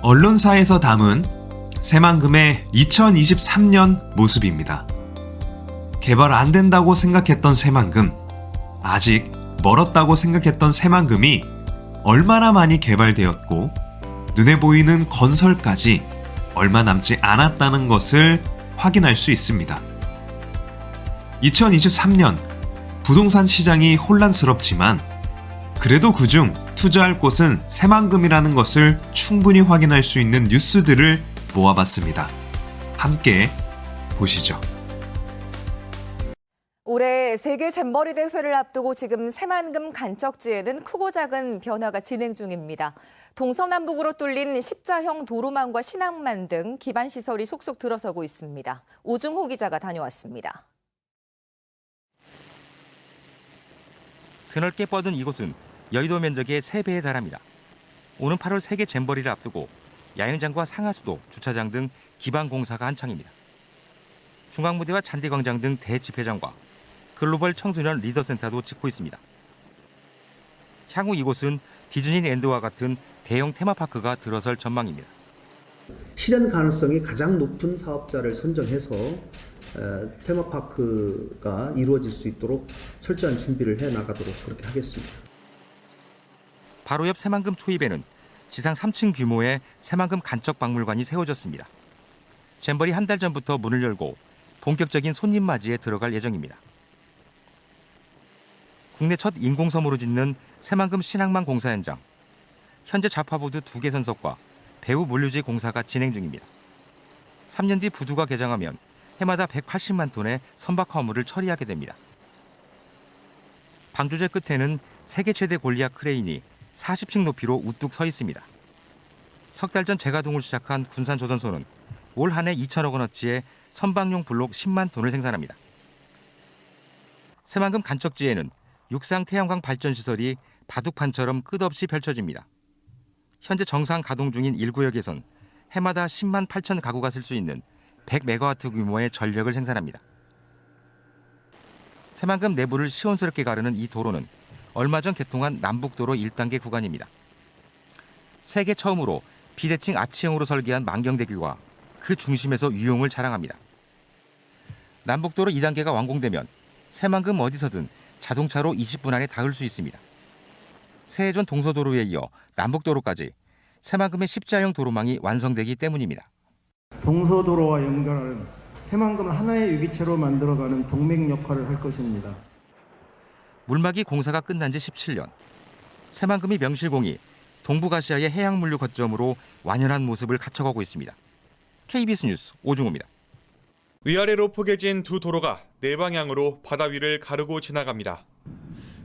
언론사에서 담은 새만금의 2023년 모습입니다. 개발 안 된다고 생각했던 새만금, 아직 멀었다고 생각했던 새만금이 얼마나 많이 개발되었고 눈에 보이는 건설까지 얼마 남지 않았다는 것을 확인할 수 있습니다. 2023년 부동산 시장이 혼란스럽지만 그래도 그중 투자할 곳은 새만금이라는 것을 충분히 확인할 수 있는 뉴스들을 모아봤습니다. 함께 보시죠. 올해 세계 잼버리 대회를 앞두고 지금 새만금 간척지에는 크고 작은 변화가 진행 중입니다. 동서남북으로 뚫린 십자형 도로망과 신항만 등 기반 시설이 속속 들어서고 있습니다. 오중호 기자가 다녀왔습니다. 드넓게 뻗은 이곳은 여의도 면적의 3배에 달합니다. 오는 8월 세계 잼버리를 앞두고 야영장과 상하수도, 주차장 등 기반 공사가 한창입니다. 중앙무대와 잔디광장 등 대집회장과 글로벌 청소년 리더센터도 짓고 있습니다. 향후 이곳은 디즈니랜드와 같은 대형 테마파크가 들어설 전망입니다. 실현 가능성이 가장 높은 사업자를 선정해서 테마파크가 이루어질 수 있도록 철저한 준비를 해나가도록 그렇게 하겠습니다. 바로 옆 새만금 초입에는 지상 3층 규모의 새만금 간척박물관이 세워졌습니다. 잼버리 한 달 전부터 문을 열고 본격적인 손님 맞이에 들어갈 예정입니다. 국내 첫 인공섬으로 짓는 새만금 신항만 공사 현장. 현재 좌파보드 2개 선석과 배후 물류지 공사가 진행 중입니다. 3년 뒤 부두가 개장하면 해마다 180만 톤의 선박 화물을 처리하게 됩니다. 방조제 끝에는 세계 최대 골리앗 크레인이 40층 높이로 우뚝 서 있습니다. 석 달 전 재가동을 시작한 군산조선소는 올 한 해 2천억 원어치의 선박용 블록 10만 톤을 생산합니다. 새만금 간척지에는 육상 태양광 발전 시설이 바둑판처럼 끝없이 펼쳐집니다. 현재 정상 가동 중인 1구역에선 해마다 10만 8천 가구가 쓸 수 있는 100메가와트 규모의 전력을 생산합니다. 새만금 내부를 시원스럽게 가르는 이 도로는 얼마 전 개통한 남북도로 1단계 구간입니다. 세계 처음으로 비대칭 아치형으로 설계한 만경대교가 그 중심에서 유용을 자랑합니다. 남북도로 2단계가 완공되면 새만금 어디서든 자동차로 20분 안에 닿을 수 있습니다. 세해전 동서도로에 이어 남북도로까지 새만금의 십자형 도로망이 완성되기 때문입니다. 동서도로와 연결하는 새만금을 하나의 유기체로 만들어가는 동맹 역할을 할 것입니다. 물막이 공사가 끝난 지 17년. 새만금이 명실공히 동북아시아의 해양물류 거점으로 완연한 모습을 갖춰가고 있습니다. KBS 뉴스 오중호입니다. 위아래로 포개진 두 도로가 네 방향으로 바다 위를 가르고 지나갑니다.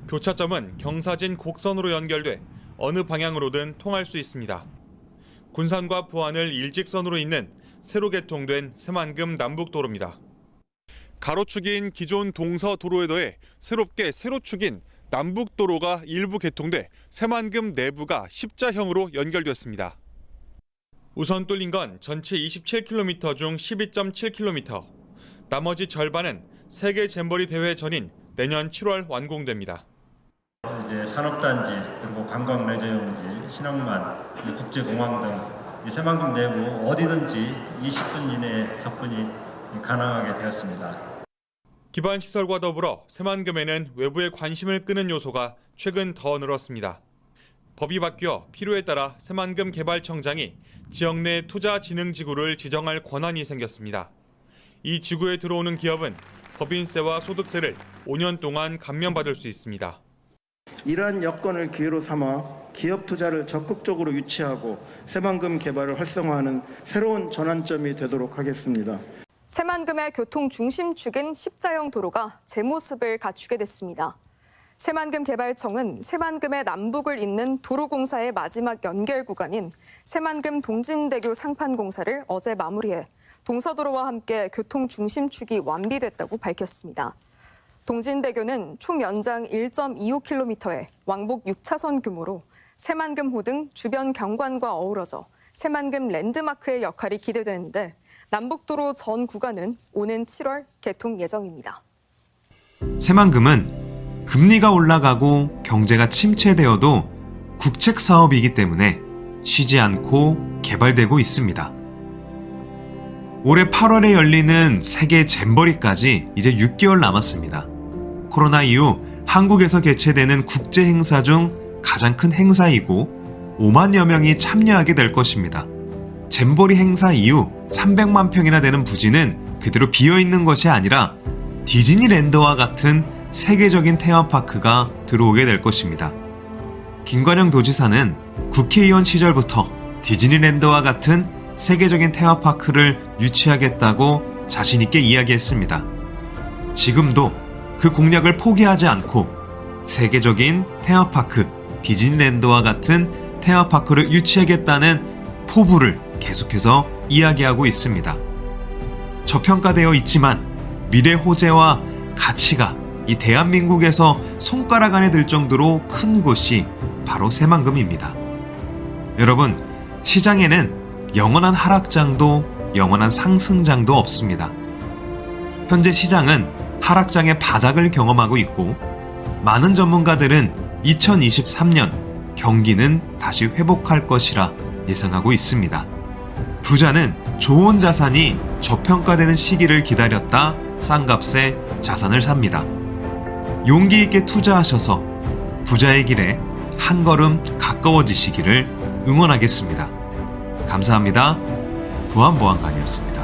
교차점은 경사진 곡선으로 연결돼 어느 방향으로든 통할 수 있습니다. 군산과 부안을 일직선으로 잇는 새로 개통된 새만금 남북도로입니다. 가로축인 기존 동서도로에 더해 새롭게 세로축인 남북도로가 일부 개통돼 새만금 내부가 십자형으로 연결됐습니다. 우선 뚫린 건 전체 27km 중 12.7km. 나머지 절반은 세계 잼버리 대회 전인 내년 7월 완공됩니다. 이제 산업단지 그리고 관광 레저용지, 신항만, 국제공항 등 이 새만금 내부 어디든지 20분 이내에 접근이 가능하게 되었습니다. 기반 시설과 더불어 새만금에는 외부의 관심을 끄는 요소가 최근 더 늘었습니다. 법이 바뀌어 필요에 따라 새만금 개발청장이 지역 내 투자진흥지구를 지정할 권한이 생겼습니다. 이 지구에 들어오는 기업은 법인세와 소득세를 5년 동안 감면받을 수 있습니다. 이러한 여건을 기회로 삼아 기업 투자를 적극적으로 유치하고 새만금 개발을 활성화하는 새로운 전환점이 되도록 하겠습니다. 새만금의 교통 중심축인 십자형 도로가 제 모습을 갖추게 됐습니다. 새만금 개발청은 새만금의 남북을 잇는 도로공사의 마지막 연결 구간인 새만금 동진대교 상판 공사를 어제 마무리해 동서도로와 함께 교통 중심축이 완비됐다고 밝혔습니다. 동진대교는 총 연장 1.25km의 왕복 6차선 규모로 새만금호 등 주변 경관과 어우러져 새만금 랜드마크의 역할이 기대되는데 남북도로 전 구간은 오는 7월 개통 예정입니다. 새만금은 금리가 올라가고 경제가 침체되어도 국책 사업이기 때문에 쉬지 않고 개발되고 있습니다. 올해 8월에 열리는 세계 잼버리까지 이제 6개월 남았습니다. 코로나 이후 한국에서 개최되는 국제 행사 중 가장 큰 행사이고 5만여 명이 참여하게 될 것입니다. 잼버리 행사 이후 300만 평이나 되는 부지는 그대로 비어있는 것이 아니라 디즈니랜드와 같은 세계적인 테마파크가 들어오게 될 것입니다. 김관영 도지사는 국회의원 시절부터 디즈니랜드와 같은 세계적인 테마파크를 유치하겠다고 자신있게 이야기했습니다. 지금도 그 공약을 포기하지 않고 세계적인 테마파크 디즈니랜드와 같은 테마파크를 유치하겠다는 포부를 계속해서 이야기하고 있습니다. 저평가되어 있지만 미래 호재와 가치가 이 대한민국에서 손가락 안에 들 정도로 큰 곳이 바로 새만금입니다. 여러분, 시장에는 영원한 하락장도 영원한 상승장도 없습니다. 현재 시장은 하락장의 바닥을 경험하고 있고 많은 전문가들은 2023년 경기는 다시 회복할 것이라 예상하고 있습니다. 부자는 좋은 자산이 저평가되는 시기를 기다렸다 싼 값에 자산을 삽니다. 용기 있게 투자하셔서 부자의 길에 한 걸음 가까워지시기를 응원하겠습니다. 감사합니다. 부안보안관이었습니다.